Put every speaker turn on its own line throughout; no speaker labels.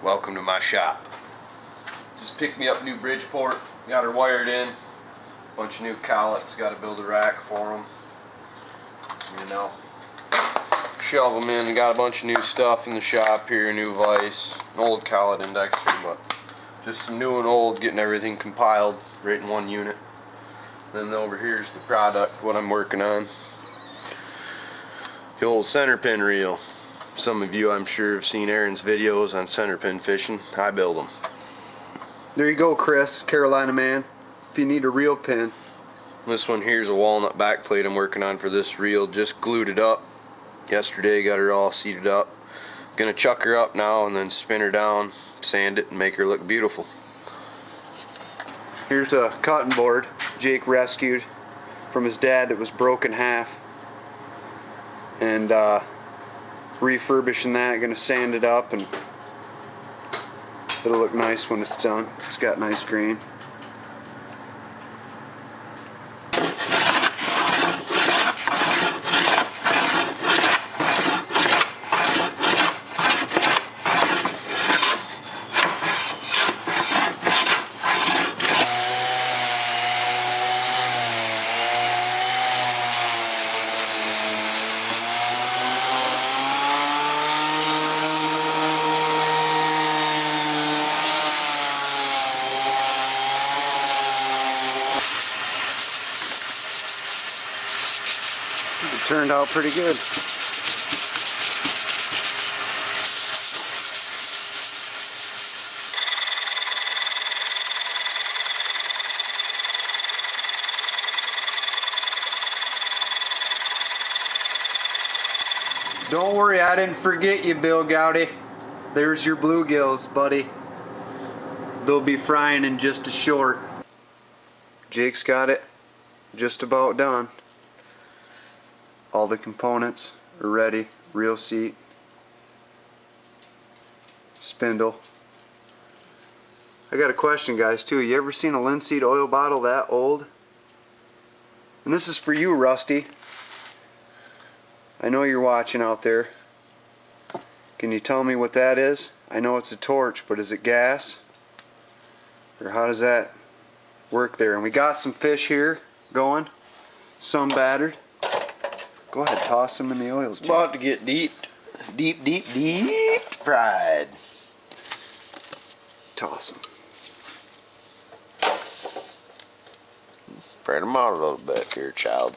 Welcome to my shop. Just picked me up new Bridgeport, got her wired in, bunch of new collets, got to build a rack for them, you know, shelve them in. Got a bunch of new stuff in the shop here, new vise, an old collet indexer, but just some new and old, getting everything compiled right in one unit. Then over here's the product, what I'm working on. The old Centerpin reel. Some of you, I'm sure, have seen Aaron's videos on Centerpin fishing. I build them.
There you go, Chris, Carolina man. If you need a reel pin.
This one here's a walnut backplate I'm working on for this reel. Just glued it up yesterday, got her all seated up. Gonna chuck her up now and then spin her down, sand it, and make her look beautiful.
Here's a cutting board Jake rescued from his dad that was broke in half. And refurbishing that, gonna sand it up, and it'll look nice when it's done. It's got nice grain. It turned out pretty good. Don't worry, I didn't forget you, Bill Gowdy. There's your bluegills, buddy. They'll be frying in just a short. Jake's got it just about done. All the components are ready. Reel seat, spindle. I got a question, guys, too. You ever seen a linseed oil bottle that old? And this is for you, Rusty. I know you're watching out there. Can you tell me what that is? I know it's a torch, but is it gas? Or how does that work there? And we got some fish here going, some battered. Go ahead, toss them in the oils, Jake.
About to get deep fried.
Toss them.
Spread them out a little bit here, child.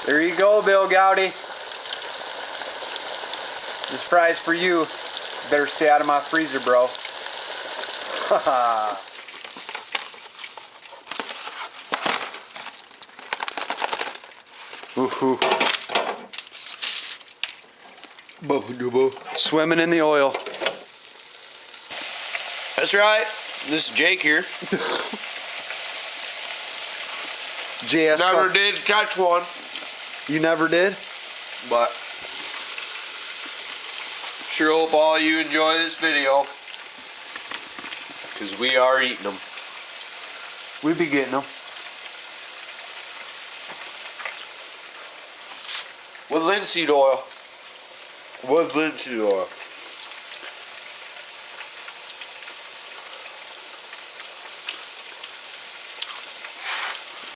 There you go, Bill Gowdy. This fry's for you. Better stay out of my freezer, bro. Haha. Woohoo. Swimming in the oil.
That's right. This is Jake here.
JS
Never did catch one.
You never did?
But sure hope all you enjoy this video, because we are eating them.
We be getting them.
With linseed oil. With linseed oil.